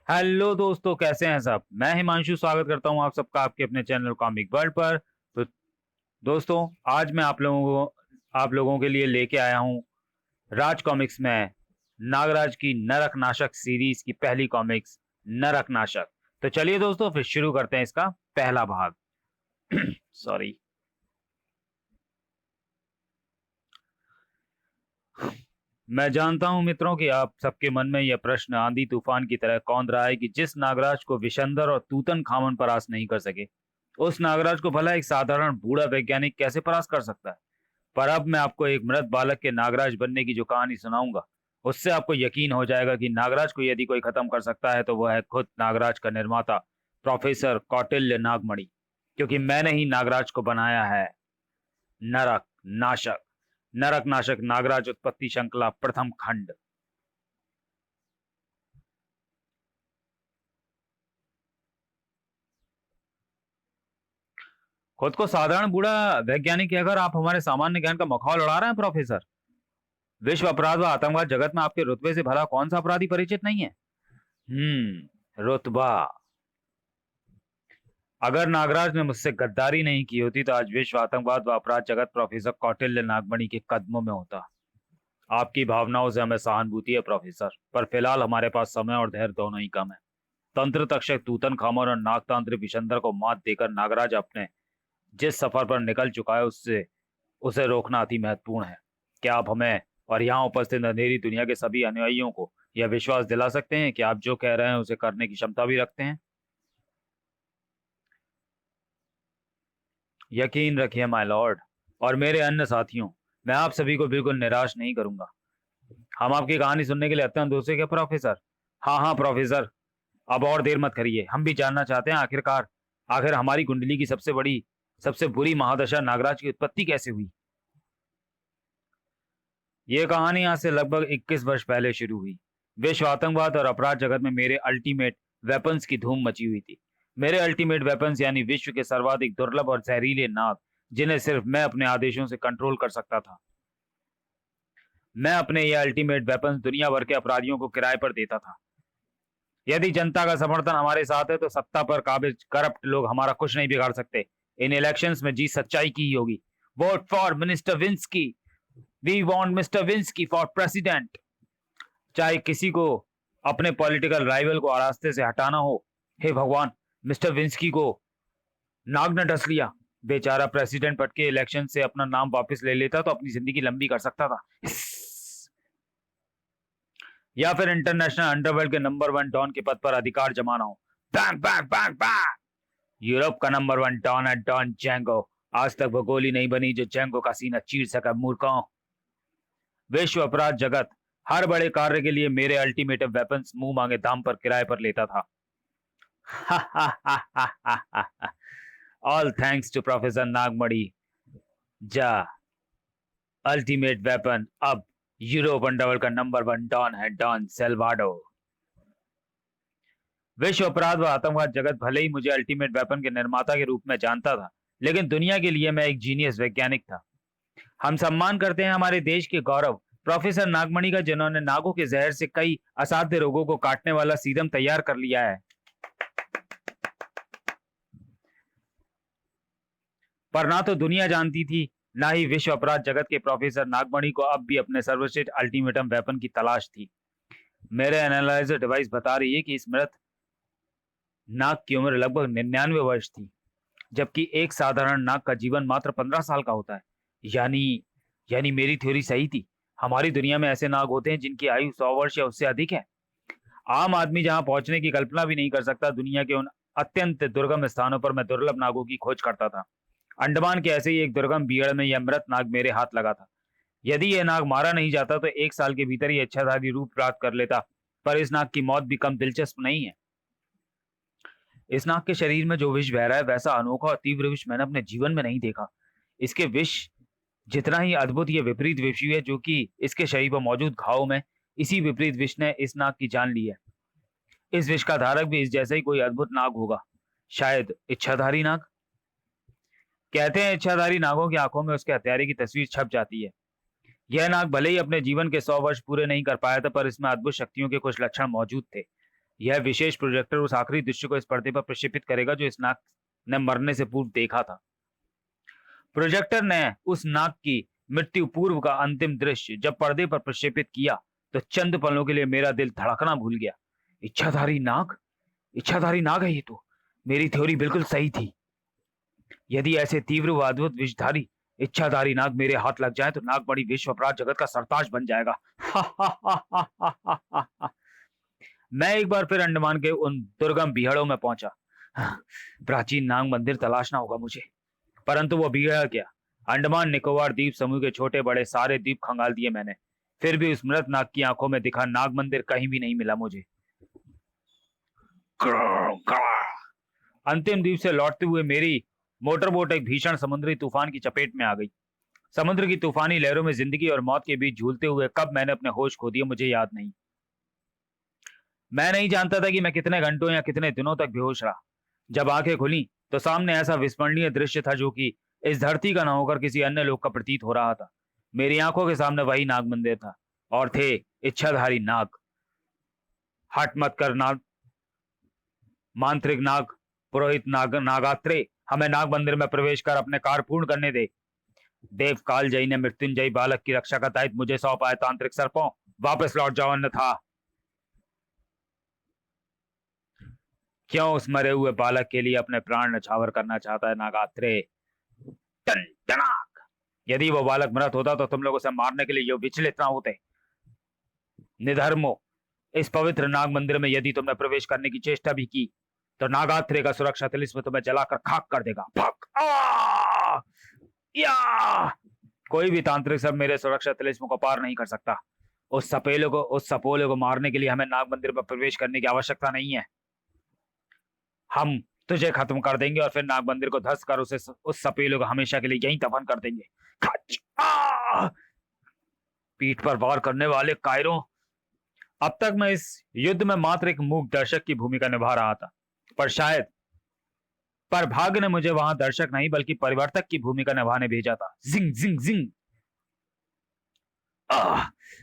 Hello दोस्तों, कैसे हैं सब। मैं हिमांशु स्वागत करता हूं आप सबका आपके अपने चैनल कॉमिक वर्ल्ड पर। तो दोस्तों, आज मैं आप लोगों के लिए लेके आया हूं राज कॉमिक्स में नागराज की नरक नाशक सीरीज की पहली कॉमिक्स नरक नाशक। तो चलिए दोस्तों, फिर शुरू करते हैं इसका पहला भाग। सॉरी। मैं जानता हूं मित्रों कि आप सबके मन में यह प्रश्न आंधी तूफान की तरह कौंध रहा है कि जिस नागराज को विशंदर और तूतन खामन परास्त नहीं कर सके, उस नागराज को भला एक साधारण बूढ़ा वैज्ञानिक कैसे परास्त कर सकता है। पर अब मैं आपको एक मृत बालक के नागराज बनने की जो कहानी सुनाऊंगा, उससे आपको यकीन हो जाएगा कि नागराज को यदि कोई खत्म कर सकता है तो वह है खुद नागराज का निर्माता प्रोफेसर कौटिल्य नागमणि, क्योंकि मैंने ही नागराज को बनाया है नरक नाशक। नरक नाशक नागराज उत्पत्ति श्रृंखला प्रथम खंड। खुद को साधारण बूढ़ा वैज्ञानिक कहकर आप हमारे सामान्य ज्ञान का मखौल उड़ा रहे हैं प्रोफेसर। विश्व अपराध व आतंकवाद जगत में आपके रुतबे से भला कौन सा अपराधी परिचित नहीं है। रुतबा। अगर नागराज ने मुझसे गद्दारी नहीं की होती तो आज विश्व आतंकवाद व अपराध जगत प्रोफेसर कौटिल्य नागमणि के कदमों में होता। आपकी भावनाओं से हमें सहानुभूति है प्रोफेसर, पर फिलहाल हमारे पास समय और धैर्य दोनों ही कम है। तंत्र तक्षक तूतन खामन और नागतांत्रिक विशंदर को मात देकर नागराज अपने जिस सफर पर निकल चुका है उससे उसे रोकना अति महत्वपूर्ण है। क्या आप हमें और यहाँ उपस्थित अंधेरी दुनिया के सभी अनुयायियों को यह विश्वास दिला सकते हैं कि आप जो कह रहे हैं उसे करने की क्षमता भी रखते हैं। यकीन रखिए माय लॉर्ड और मेरे अन्य साथियों, मैं आप सभी को बिल्कुल निराश नहीं करूंगा। हम आपकी कहानी सुनने के लिए अत्यंत उत्सुक है प्रोफेसर। हाँ हाँ प्रोफेसर, अब और देर मत करिए। हम भी जानना चाहते हैं आखिर हमारी कुंडली की सबसे बुरी महादशा नागराज की उत्पत्ति कैसे हुई। ये कहानी आज से लगभग 21 वर्ष पहले शुरू हुई। विश्व आतंकवाद और अपराध जगत में मेरे अल्टीमेट वेपन्स की धूम मची हुई थी। मेरे अल्टीमेट वेपन्स यानी विश्व के सर्वाधिक दुर्लभ और जहरीले नाग, जिन्हें सिर्फ मैं अपने आदेशों से कंट्रोल कर सकता था। मैं अपने ये अल्टीमेट वेपन्स दुनिया भर के अपराधियों को किराए पर देता था। यदि जनता का समर्थन हमारे साथ है तो सत्ता पर काबिज करप्ट लोग हमारा कुछ नहीं बिगाड़ सकते। इन इलेक्शंस में जीत सच्चाई की ही होगी। Vote for minister Winsky. We want mister Winsky for president. चाहे किसी को अपने पॉलिटिकल राइवल को रास्ते से हटाना हो। हे भगवान, मिस्टर विंस्की को नाग ने डस लिया। बेचारा प्रेसिडेंट पद के इलेक्शन से अपना नाम वापस ले लेता तो अपनी जिंदगी लंबी कर सकता था। या फिर इंटरनेशनल अंडरवर्ल्ड के नंबर 1 डॉन के पद पर अधिकार जमाना हो। Bang bang bang bang. Europe का नंबर 1 डॉन है डॉन जेंगो। आज तक वो गोली नहीं बनी जो जेंगो का सीना चीर सका मूर्खों। विश्व अपराध जगत हर बड़े कार्य के लिए मेरे अल्टीमेटम वेपन्स मुंह मांगे दाम पर किराए पर लेता था। ऑल थैंक्स टू प्रोफेसर नागमणि। जा अल्टीमेट वेपन अब यूरोप अंडरवर्ल्ड का नंबर 1 डॉन है डॉन सेल्वाडो। विश्व अपराध व आतंकवाद जगत भले ही मुझे अल्टीमेट वेपन के निर्माता के रूप में जानता था, लेकिन दुनिया के लिए मैं एक जीनियस वैज्ञानिक था। हम सम्मान करते हैं हमारे देश के गौरव प्रोफेसर नागमणि का, जिन्होंने नागों के जहर से कई असाध्य रोगों को काटने वाला सीरम तैयार कर लिया है। पर ना तो दुनिया जानती थी, ना ही विश्व अपराध जगत के प्रोफेसर नागमणि को अब भी अपने सर्वश्रेष्ठ अल्टीमेटम वेपन की तलाश थी। मेरे एनालाइजर डिवाइस बता रही है कि इस मृत नाग की उम्र लगभग 99 वर्ष थी, जबकि एक साधारण नाग का जीवन मात्र 15 साल का होता है। यानी यानी मेरी थ्योरी सही थी। हमारी दुनिया में ऐसे नाग होते हैं जिनकी आयु 100 वर्ष या उससे अधिक है। आम आदमी जहां पहुंचने की कल्पना भी नहीं कर सकता, दुनिया के उन अत्यंत दुर्गम स्थानों पर मैं दुर्लभ नागों की खोज करता था। अंडमान के ऐसे ही एक दुर्गम बीड़ में यह मृत नाग मेरे हाथ लगा था। यदि यह नाग मारा नहीं जाता तो 1 साल के भीतर ही इच्छाधारी रूप प्राप्त कर लेता। पर इस नाग की मौत भी कम दिलचस्प नहीं है। इस नाग के शरीर में जो विष बह रहा है, वैसा अनोखा और तीव्र विष मैंने अपने जीवन में नहीं देखा। इसके विष जितना ही अद्भुत ये विपरीत विष है जो कि इसके शरीर पर मौजूद घाव में, इसी विपरीत विष ने इस नाग की जान ली है। इस विष का धारक भी इस जैसा ही कोई अद्भुत नाग होगा, शायद इच्छाधारी नाग। कहते हैं इच्छाधारी नागों की आंखों में उसके हत्यारे की तस्वीर छप जाती है। यह नाग भले ही अपने जीवन के 100 वर्ष पूरे नहीं कर पाया था, पर इसमें अद्भुत शक्तियों के कुछ लक्षण मौजूद थे। यह विशेष प्रोजेक्टर उस आखिरी दृश्य को इस पर्दे पर प्रक्षेपित करेगा जो इस नाग ने मरने से पूर्व देखा था। प्रोजेक्टर ने उस नाग की मृत्यु पूर्व का अंतिम दृश्य जब पर्दे पर प्रक्षेपित किया तो चंद पलों के लिए मेरा दिल धड़कना भूल गया। इच्छाधारी नाग, इच्छाधारी नाग है ये तो। मेरी थ्योरी बिल्कुल सही थी। यदि ऐसे तीव्र व अद्भुत विषधारी इच्छाधारी नाग मेरे हाथ लग जाए तो नागमणि विश्व अपराध जगत का सरताज बन जाएगा। मैं एक बार फिर अंडमान के उन दुर्गम बीहड़ों में पहुंचा। प्राचीन नाग मंदिर तलाशना होगा मुझे, परंतु वो बीहड़ा क्या, अंडमान निकोबार द्वीप समूह के छोटे बड़े सारे द्वीप खंगाल दिए मैंने, फिर भी उस मृत नाग की आंखों में दिखा नाग मंदिर कहीं भी नहीं मिला मुझे। अंतिम द्वीप से लौटते हुए मेरी मोटरबोट एक भीषण समुद्री तूफान की चपेट में आ गई। समुद्र की तूफानी लहरों में जिंदगी और मौत के बीच झूलते हुए कब मैंने अपने होश खो दिए मुझे याद नहीं। मैं नहीं जानता था कि मैं कितने घंटों या कितने दिनों तक बेहोश रहा। जब आंखें खुली तो सामने ऐसा विस्मरणीय दृश्य था जो कि इस धरती का न होकर किसी अन्य लोक का प्रतीत हो रहा था। मेरी आंखों के सामने वही नाग मंदिर था और थे इच्छाधारी नाग। हट मत कर नाग, मांत्रिक नाग, पुरोहित नाग, नागात्रे, हमें नाग मंदिर में प्रवेश कर अपने कार्य पूर्ण करने दे। देव कालजयी ने मृत्युंजयी बालक की रक्षा का दायित्व मुझे सौंपा है। तांत्रिक सर्पों, वापस लौट जाओ अन्यथा। क्यों उस मरे हुए बालक के लिए अपने प्राण न्यौछावर करना चाहता है नागात्रे? टन टनाक। यदि वो बालक मृत होता तो तुम लोग उसे मारने के लिए यो विचलित ना होते। निधर्मो, इस पवित्र नाग मंदिर में यदि तुमने प्रवेश करने की चेष्टा भी की तो नागात्रे का सुरक्षा तिलिस्म तुम्हें जलाकर खाक कर देगा। भक आ या कोई भी तांत्रिक सब मेरे सुरक्षा तिलिस्म को पार नहीं कर सकता। उस सपोले को मारने के लिए हमें नाग मंदिर में प्रवेश करने की आवश्यकता नहीं है। हम तुझे खत्म कर देंगे और फिर नाग मंदिर को धस कर उस सपेले को हमेशा के लिए यहीं दफन कर देंगे। खच आ पीठ पर वार करने वाले कायरों, अब तक मैं इस युद्ध में मात्र एक मूक दर्शक की भूमिका निभा रहा था, पर भाग्य ने मुझे वहां दर्शक नहीं बल्कि परिवर्तक की भूमिका निभाने भेजा था। जिंग जिंग जिंग।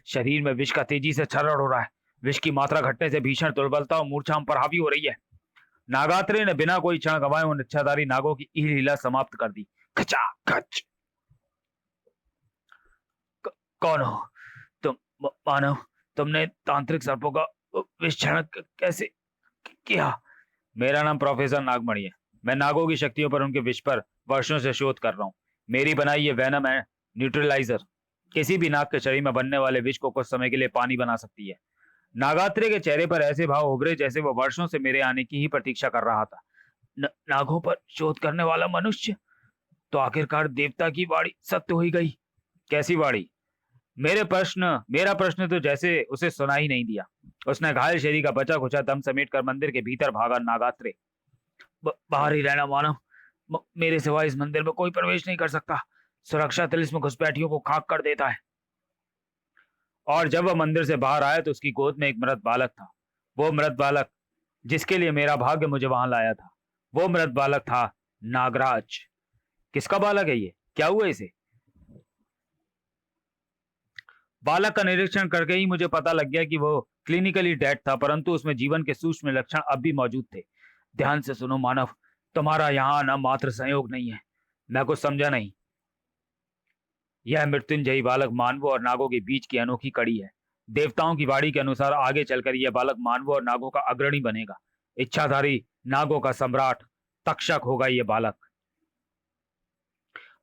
शरीर में विष का तेजी से क्षरण हो रहा है। विष की मात्रा घटने से भीषण दुर्बलता और मूर्छा हम पर हावी हो रही है। नागात्रे ने बिना कोई क्षण गंवाए उन इच्छाधारी नागों की लीला समाप्त कर दी। खचा खच। कौन हो तुम? मानव, तुमने तांत्रिक सर्पों का विषक्षण कैसे किया? मेरा नाम प्रोफेसर नागमणि है। मैं नागों की शक्तियों पर, उनके विष पर वर्षों से शोध कर रहा हूँ। मेरी बनाई ये वेनम है न्यूट्रलाइजर किसी भी नाग के शरीर में बनने वाले विष को कुछ समय के लिए पानी बना सकती है। नागात्रे के चेहरे पर ऐसे भाव उभरे जैसे वो वर्षों से मेरे आने की ही प्रतीक्षा कर रहा था। नागों पर शोध करने वाला मनुष्य? तो आखिरकार देवता की वाणी सत्य हो ही गई। कैसी वाणी? मेरा प्रश्न तो जैसे उसे सुना ही नहीं दिया। उसने घायल शरीर का बचा खुचा दम समेट कर मंदिर के भीतर भागा। नागात्रे, बाहर ही रहना मानव, मेरे सिवा इस मंदिर में कोई प्रवेश नहीं कर सकता। सुरक्षा तिलिस्म घुसपैठियों को खाक कर देता है। और जब वह मंदिर से बाहर आया तो उसकी गोद में एक मृत बालक था। वो मृत बालक जिसके लिए मेरा भाग्य मुझे वहां लाया था, वो मृत बालक था नागराज। किसका बालक है ये? क्या हुआ इसे? बालक का निरीक्षण करके ही मुझे पता लग गया कि वो क्लिनिकली डेड था, परंतु उसमें जीवन के सूक्ष्म लक्षण अब भी मौजूद थे। ध्यान से सुनो मानव, तुम्हारा यहाँ आना मात्र संयोग नहीं है। मैं कुछ समझा नहीं। यह मृत्युंजयी बालक मानवों और नागों के बीच की अनोखी कड़ी है। देवताओं की वाणी के अनुसार आगे चलकर यह बालक मानवों और नागों का अग्रणी बनेगा। इच्छाधारी नागों का सम्राट तक्षक होगा यह बालक।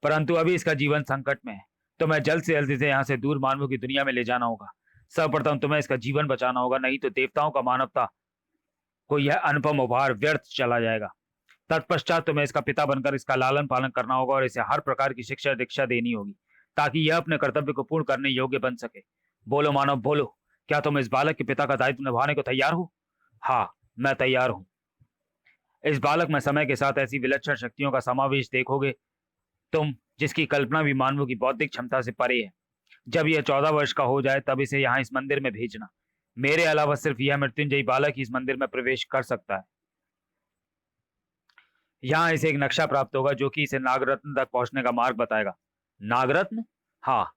परंतु अभी इसका जीवन संकट में है। तुम्हें जल्द से जल्द इसे यहाँ से दूर मानवों की दुनिया में ले जाना होगा। सर्वप्रथम तुम्हें इसका जीवन बचाना होगा, नहीं तो देवताओं का मानवता को यह अनुपम उपहार व्यर्थ चला जाएगा। तत्पश्चात तुम्हें इसका पिता बनकर इसका लालन पालन करना होगा और इसे हर प्रकार की शिक्षा दीक्षा देनी होगी ताकि यह अपने कर्तव्य को पूर्ण करने योग्य बन सके। बोलो मानव, बोलो, क्या तुम इस बालक के पिता का दायित्व निभाने को तैयार हो? हाँ, मैं तैयार हूं। इस बालक में समय के साथ ऐसी विलक्षण शक्तियों का समावेश देखोगे तुम, जिसकी कल्पना भी मानवों की बौद्धिक क्षमता से परे है। जब यह 14 वर्ष का हो जाए तब इसे यहाँ इस मंदिर में भेजना। मेरे अलावा सिर्फ यह मृत्युंजयी बालक ही इस मंदिर में प्रवेश कर सकता है। यहाँ इसे एक नक्शा प्राप्त होगा जो कि इसे नागरत्न तक पहुंचने का मार्ग बताएगा। नागरत्न? हाँ,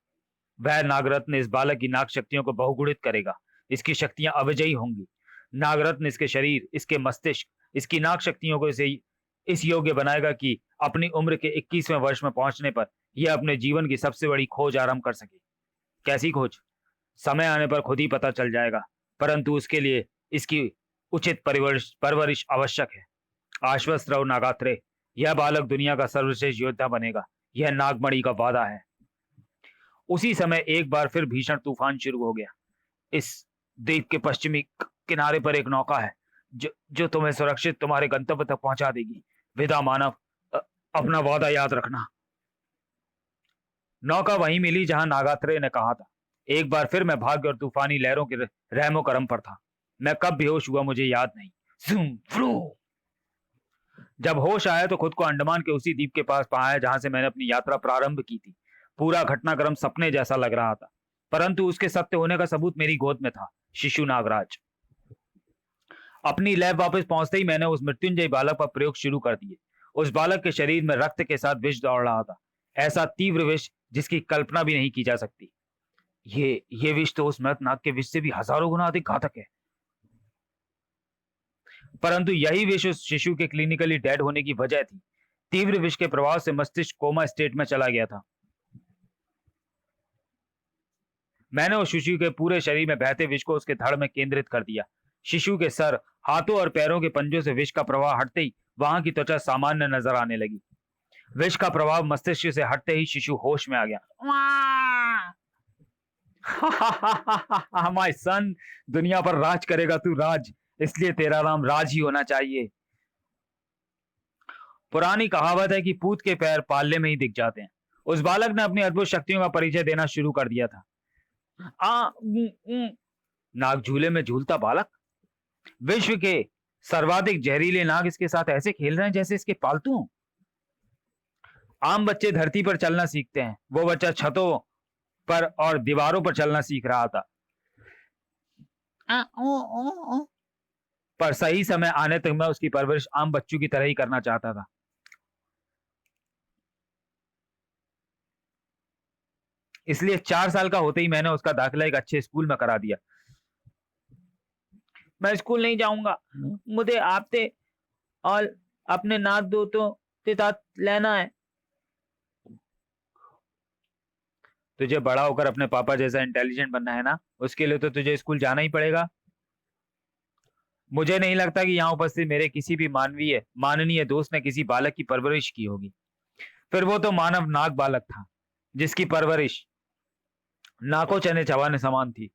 वह नागरत्न इस बालक की नाग शक्तियों को बहुगुणित करेगा। इसकी शक्तियां अविजयी होंगी। नागरत्न इसके शरीर, इसके मस्तिष्क, इसकी नाक शक्तियों को इसे इस योग्य बनाएगा कि अपनी उम्र के 21वें वर्ष में पहुंचने पर यह अपने जीवन की सबसे बड़ी खोज आरंभ कर सके। कैसी खोज? समय आने पर खुद ही पता चल जाएगा, परंतु उसके लिए इसकी उचित परवरिश परवरिश आवश्यक है। आश्वस्त रहो नागात्रे, यह बालक दुनिया का सर्वश्रेष्ठ योद्धा बनेगा। यह नागमणि का वादा है। उसी समय एक बार फिर भीषण तूफान शुरू हो गया। इस द्वीप के पश्चिमी किनारे पर एक नौका है जो तुम्हें सुरक्षित तुम्हारे गंतव्य तक पहुंचा देगी। विदा मानव, अपना वादा याद रखना। नौका वहीं मिली जहां नागात्रेय ने कहा था। एक बार फिर मैं भाग्य और तूफानी लहरों के रहमो करम पर था। मैं कब बेहोश हुआ मुझे याद नहीं। ज़ूम, फ्रू। जब होश आया तो खुद को अंडमान के उसी द्वीप के पास पाया जहां से मैंने अपनी यात्रा प्रारंभ की थी। पूरा घटनाक्रम सपने जैसा लग रहा था, परंतु उसके सत्य होने का सबूत मेरी गोद में था, शिशु नागराज। अपनी लैब वापस पहुंचते ही मैंने उस मृत्युंजय बालक पर प्रयोग शुरू कर दिए। उस बालक के शरीर में रक्त के साथ विष दौड़ रहा था, ऐसा तीव्र विष जिसकी कल्पना भी नहीं की जा सकती। ये विष तो उस मृत नाग के विष से भी हजारों गुना अधिक घातक है। परंतु यही विष उस शिशु के क्लिनिकली डेड होने की वजह थी। तीव्र विष के प्रभाव से मस्तिष्क कोमा स्टेट में चला गया था। मैंने उस शिशु के पूरे शरीर में बहते विष को उसके धड़ में केंद्रित कर दिया। शिशु के सर, हाथों और पैरों के पंजों से विष का प्रवाह हटते ही वहां की त्वचा सामान्य नजर आने लगी। विष का प्रभाव मस्तिष्क से हटते ही शिशु होश में आ गया। माय सन, दुनिया पर राज करेगा तू राज, इसलिए तेरा नाम राज ही होना चाहिए। पुरानी कहावत है कि पूत के पैर पालने में ही दिख जाते हैं। उस बालक ने अपनी अद्भुत शक्तियों का परिचय देना शुरू कर दिया था। नाग झूले में झूलता बालक। विश्व के सर्वाधिक जहरीले नाग इसके साथ ऐसे खेल रहे हैं जैसे इसके पालतू हों। आम बच्चे धरती पर चलना सीखते हैं, वो बच्चा छतों पर और दीवारों पर चलना सीख रहा था। पर सही समय आने तक मैं उसकी परवरिश आम बच्चों की तरह ही करना चाहता था। इसलिए 4 साल का होते ही मैंने उसका दाखिला एक अच्छे स्कूल में करा दिया। मैं स्कूल नहीं जाऊंगा, मुझे आपसे और अपने नाथ दोस्तों के साथ लेना है। तुझे बड़ा होकर अपने पापा जैसा इंटेलिजेंट बनना है ना, उसके लिए तो तुझे स्कूल जाना ही पड़ेगा। मुझे नहीं लगता कि यहाँ उपस्थित मेरे किसी भी माननीय दोस्त ने किसी बालक की परवरिश की होगी। फिर वो तो मानव नाग बालक था जिसकी परवरिश नाको चने चबाने समान थी।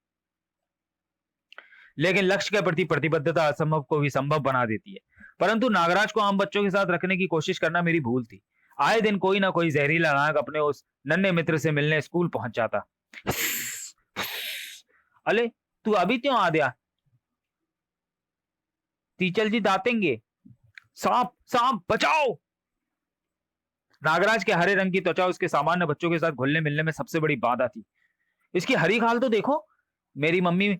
लेकिन लक्ष्य के प्रति प्रतिबद्धता असंभव को भी संभव बना देती है। परंतु नागराज को आम बच्चों के साथ रखने की कोशिश करना मेरी भूल थी। आए दिन कोई ना कोई जहरीला नाग अपने उस नन्हे मित्र से मिलने स्कूल पहुंच जाता। अले, तू अभी क्यों आ गया? टीचर जी दातेंगे। सांप, सांप, बचाओ। नागराज के हरे रंग की त्वचा उसके सामान्य बच्चों के साथ घुलने मिलने में सबसे बड़ी बाधा थी। इसकी हरी खाल तो देखो। मेरी मम्मी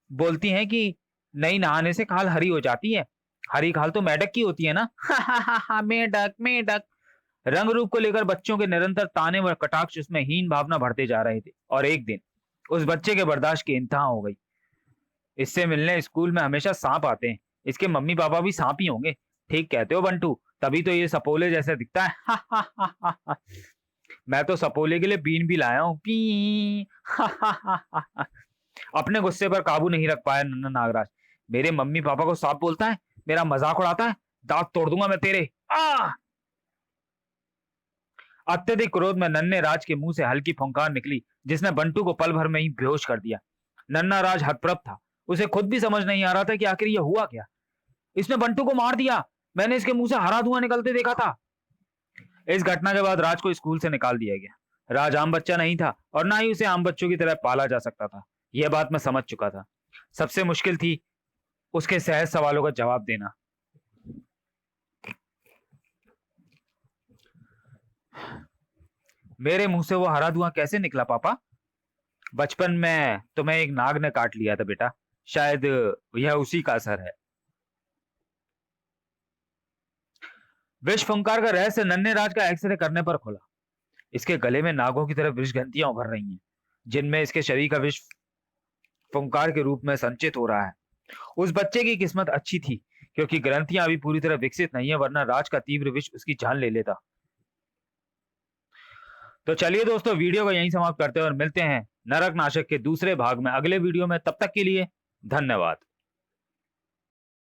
बोलती हैं कि नई नहाने से खाल हरी हो जाती है। हरी खाल तो मेढक की होती है ना। मेढक, मेढक। रंग रूप को लेकर बच्चों के निरंतर ताने व कटाक्ष उसमें हीन भावना भरते जा रहे थे। और एक दिन उस बच्चे के बर्दाश्त की इंतहा हो गई। इससे मिलने स्कूल में हमेशा सांप आते हैं। इसके मम्मी पापा भी सांप ही होंगे। ठीक कहते हो बंटू, तभी तो ये सपोले जैसे दिखता है। मैं तो सपोले के लिए बीन भी लाया हूं। पी। अपने गुस्से पर काबू नहीं रख पाया नन्ना नागराज। मेरे मम्मी पापा को सांप बोलता है, मेरा मजाक उड़ाता है, दांत तोड़ दूंगा मैं तेरे। अत्यधिक क्रोध में नन्हे राज के मुंह से हल्की फुंकार निकली जिसने बंटू को पल भर में ही बेहोश कर दिया। नन्ना राज हतप्रभ था। उसे खुद भी समझ नहीं आ रहा था कि आखिर यह हुआ क्या। इसने बंटू को मार दिया। मैंने इसके मुंह से हरा धुआं निकलते देखा था। इस घटना के बाद राज को स्कूल से निकाल दिया गया। राज आम बच्चा नहीं था और ना ही उसे आम बच्चों की तरह पाला जा सकता था। यह बात मैं समझ चुका था। सबसे मुश्किल थी उसके सहज सवालों का जवाब देना। मेरे मुंह से वो हरा धुआं कैसे निकला पापा? बचपन में तुम्हें एक नाग ने काट लिया था बेटा, शायद यह उसी का असर है। विष फुंकार का रहस्य नन्हे राज का एक्सरे करने पर खुला। इसके गले में नागों की तरह विष ग्रंथियां उभर रही हैं जिनमें इसके शरीर का विष फुंकार के रूप में संचित हो रहा है। उस बच्चे की किस्मत अच्छी थी क्योंकि ग्रंथियां अभी पूरी तरह विकसित नहीं है, वरना राज का तीव्र विष उसकी जान ले लेता। तो चलिए दोस्तों, वीडियो को यहीं समाप्त करते हैं और मिलते हैं नरक नाशक के दूसरे भाग में अगले वीडियो में। तब तक के लिए धन्यवाद।